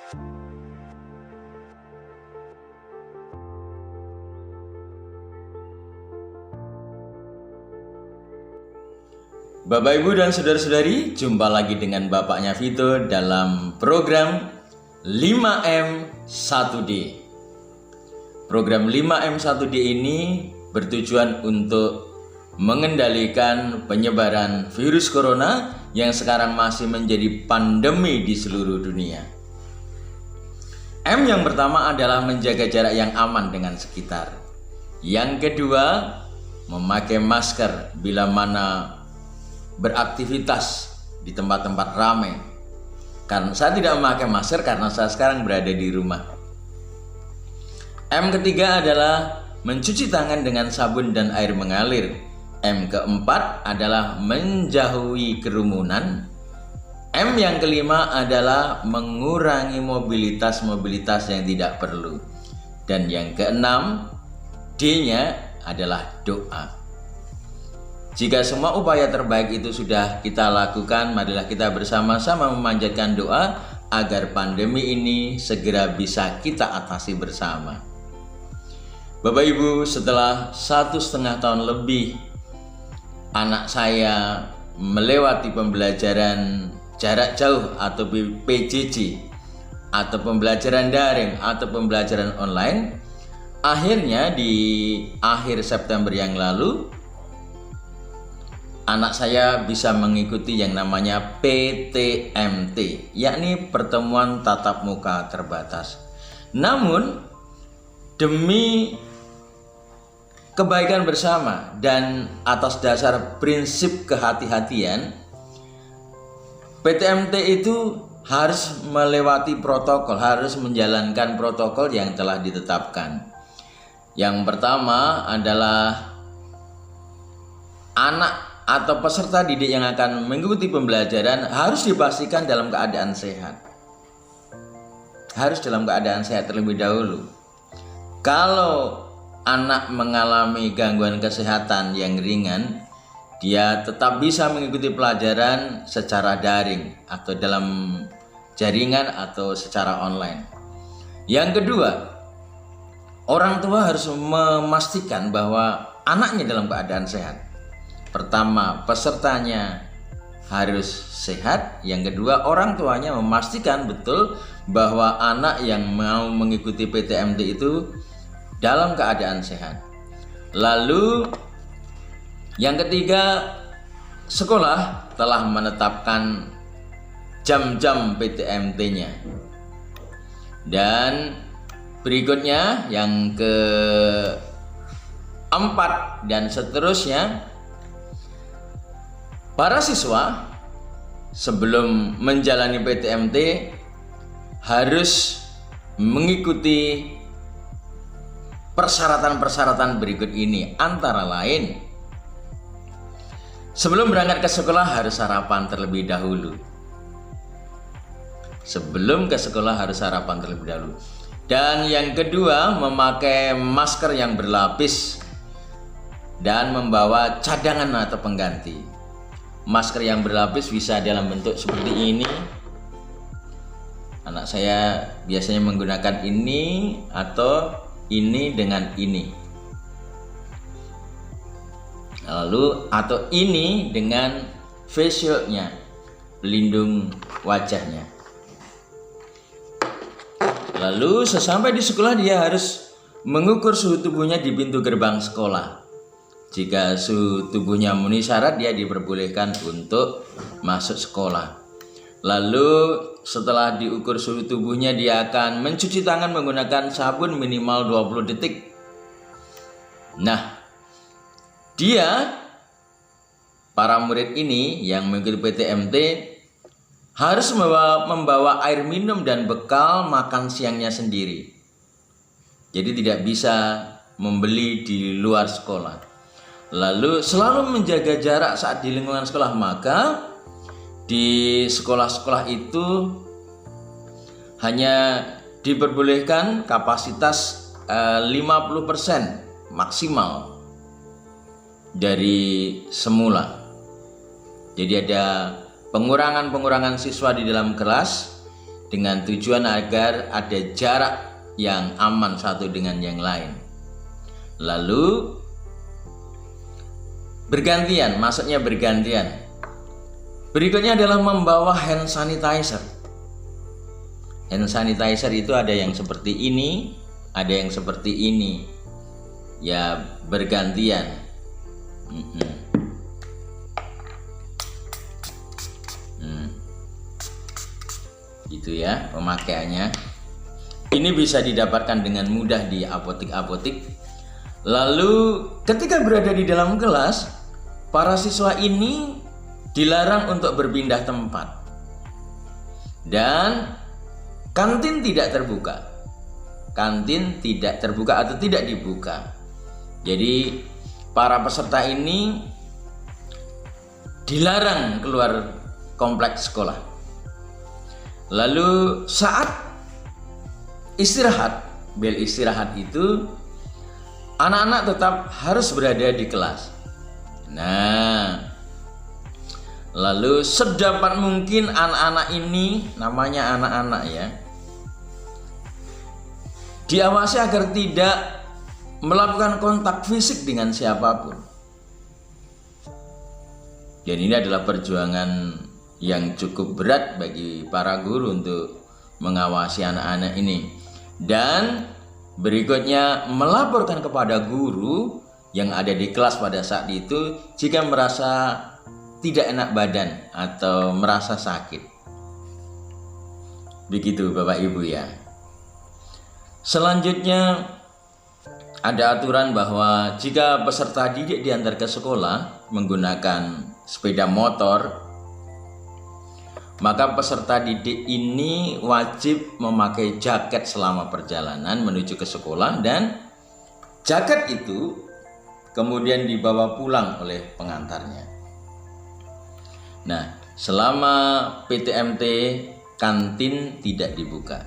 Bapak, Ibu, dan saudara-saudari, jumpa lagi dengan Bapaknya Vito dalam program 5M 1D. Program 5M 1D ini bertujuan untuk mengendalikan penyebaran virus corona yang sekarang masih menjadi pandemi di seluruh dunia. M yang pertama adalah menjaga jarak yang aman dengan sekitar. Yang kedua, memakai masker bila mana beraktivitas di tempat-tempat ramai. Karena saya tidak memakai masker karena saya sekarang berada di rumah. M ketiga adalah mencuci tangan dengan sabun dan air mengalir. M keempat adalah menjauhi kerumunan. M yang kelima adalah mengurangi mobilitas yang tidak perlu. Dan yang keenam, D-nya adalah doa. Jika semua upaya terbaik itu sudah kita lakukan, marilah kita bersama-sama memanjatkan doa agar pandemi ini segera bisa kita atasi bersama. Bapak Ibu, setelah 1,5 tahun lebih anak saya melewati pembelajaran jarak jauh atau PJJ atau pembelajaran daring atau pembelajaran online, akhirnya di akhir September yang lalu anak saya bisa mengikuti yang namanya PTMT, yakni pertemuan tatap muka terbatas. Namun, demi kebaikan bersama dan atas dasar prinsip kehati-hatian, PTMT itu harus melewati protokol, harus menjalankan protokol yang telah ditetapkan. Yang pertama adalah anak atau peserta didik yang akan mengikuti pembelajaran harus dipastikan dalam keadaan sehat. Harus dalam keadaan sehat terlebih dahulu. Kalau anak mengalami gangguan kesehatan yang ringan, dia tetap bisa mengikuti pelajaran secara daring atau dalam jaringan atau secara online. Yang kedua, orang tua harus memastikan bahwa anaknya dalam keadaan sehat. Pertama, pesertanya harus sehat. Yang kedua, orang tuanya memastikan betul bahwa anak yang mau mengikuti PTMT itu dalam keadaan sehat. Lalu yang ketiga, sekolah telah menetapkan jam-jam PTMT-nya. Dan berikutnya yang keempat dan seterusnya, para siswa sebelum menjalani PTMT harus mengikuti persyaratan-persyaratan berikut ini. Antara lain, sebelum berangkat ke sekolah harus sarapan terlebih dahulu. Sebelum ke sekolah harus sarapan terlebih dahulu. Dan yang kedua, memakai masker yang berlapis dan membawa cadangan atau pengganti. Masker yang berlapis bisa dalam bentuk seperti ini. Anak saya biasanya menggunakan ini atau ini dengan ini. Lalu atau ini dengan face shield-nya, pelindung wajahnya. Lalu sesampai di sekolah dia harus mengukur suhu tubuhnya di pintu gerbang sekolah. Jika suhu tubuhnya memenuhi syarat, dia diperbolehkan untuk masuk sekolah. Lalu setelah diukur suhu tubuhnya, dia akan mencuci tangan menggunakan sabun minimal 20 detik. Nah, para murid ini yang mengikuti PTMT harus membawa air minum dan bekal makan siangnya sendiri. Jadi tidak bisa membeli di luar sekolah. Lalu selalu menjaga jarak saat di lingkungan sekolah, maka di sekolah-sekolah itu hanya diperbolehkan kapasitas 50% maksimal dari semula. Jadi ada pengurangan siswa di dalam kelas dengan tujuan agar ada jarak yang aman satu dengan yang lain. Lalu bergantian, masuknya bergantian. Berikutnya adalah membawa hand sanitizer. Hand sanitizer itu ada yang seperti ini, ada yang seperti ini. Ya, bergantian. Gitu ya pemakaiannya. Ini bisa didapatkan dengan mudah di apotik-apotik. Lalu ketika berada di dalam kelas, para siswa ini dilarang untuk berpindah tempat. Dan kantin tidak terbuka. Kantin tidak terbuka atau tidak dibuka. Jadi para peserta ini dilarang keluar kompleks sekolah. Lalu saat istirahat, bel istirahat itu anak-anak tetap harus berada di kelas. Nah, lalu sedapat mungkin anak-anak ini, namanya anak-anak ya, diawasi agar tidak melakukan kontak fisik dengan siapapun. Dan ini adalah perjuangan yang cukup berat bagi para guru untuk mengawasi anak-anak ini. Dan berikutnya melaporkan kepada guru yang ada di kelas pada saat itu jika merasa tidak enak badan atau merasa sakit. Begitu Bapak Ibu ya. Selanjutnya ada aturan bahwa jika peserta didik diantar ke sekolah menggunakan sepeda motor, maka peserta didik ini wajib memakai jaket selama perjalanan menuju ke sekolah, dan jaket itu kemudian dibawa pulang oleh pengantarnya. Nah, selama PTMT kantin tidak dibuka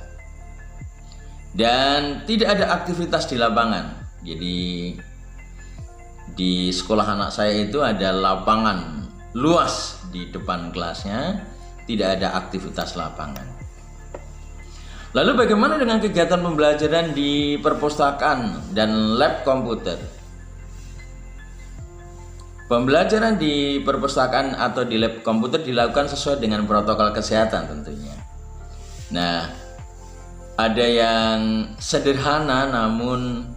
dan tidak ada aktivitas di lapangan. Jadi di sekolah anak saya itu ada lapangan luas di depan kelasnya, tidak ada aktivitas lapangan. Lalu bagaimana dengan kegiatan pembelajaran di perpustakaan dan lab komputer? Pembelajaran di perpustakaan atau di lab komputer dilakukan sesuai dengan protokol kesehatan tentunya. Nah, ada yang sederhana namun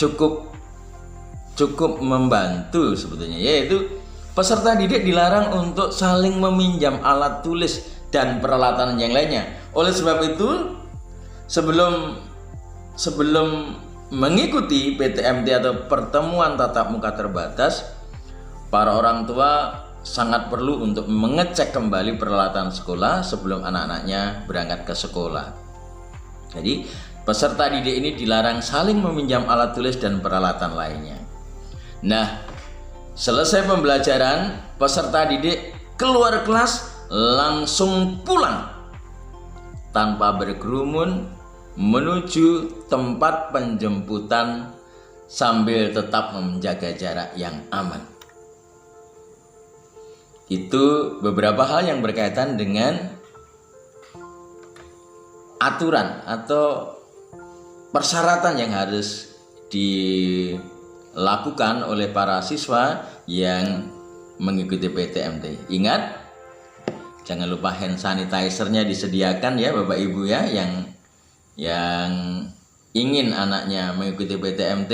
cukup membantu sebetulnya, yaitu peserta didik dilarang untuk saling meminjam alat tulis dan peralatan yang lainnya. Oleh sebab itu, sebelum mengikuti PTMT atau pertemuan tatap muka terbatas, para orang tua sangat perlu untuk mengecek kembali peralatan sekolah sebelum anak-anaknya berangkat ke sekolah. Jadi, peserta didik ini dilarang saling meminjam alat tulis dan peralatan lainnya. Nah, selesai pembelajaran, peserta didik keluar kelas langsung pulang tanpa berkerumun menuju tempat penjemputan sambil tetap menjaga jarak yang aman. Itu beberapa hal yang berkaitan dengan aturan atau persyaratan yang harus dilakukan oleh para siswa yang mengikuti PTMT. Ingat, jangan lupa hand sanitizer-nya disediakan ya Bapak Ibu ya, yang ingin anaknya mengikuti PTMT.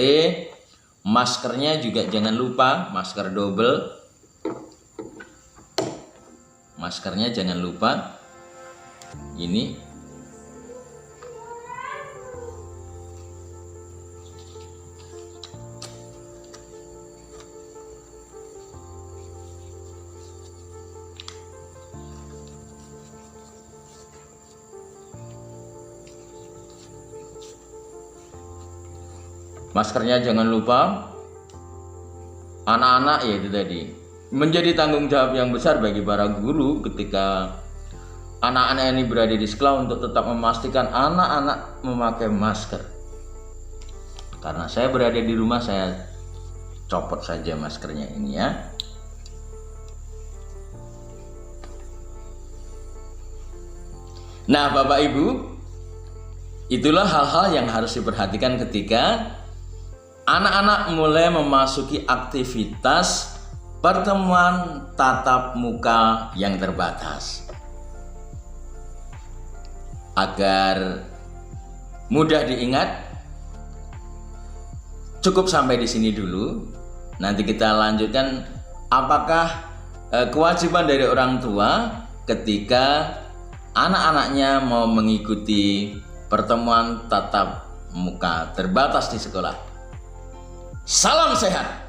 Maskernya juga jangan lupa, masker double. Maskernya jangan lupa. Ini maskernya jangan lupa. Anak-anak ya itu tadi, menjadi tanggung jawab yang besar bagi para guru ketika anak-anak ini berada di sekolah untuk tetap memastikan anak-anak memakai masker. Karena saya berada di rumah, saya copot saja maskernya ini ya. Nah, Bapak Ibu, itulah hal-hal yang harus diperhatikan ketika anak-anak mulai memasuki aktivitas pertemuan tatap muka yang terbatas. Agar mudah diingat, cukup sampai di sini dulu. Nanti kita lanjutkan apakah kewajiban dari orang tua ketika anak-anaknya mau mengikuti pertemuan tatap muka terbatas di sekolah. Salam sehat.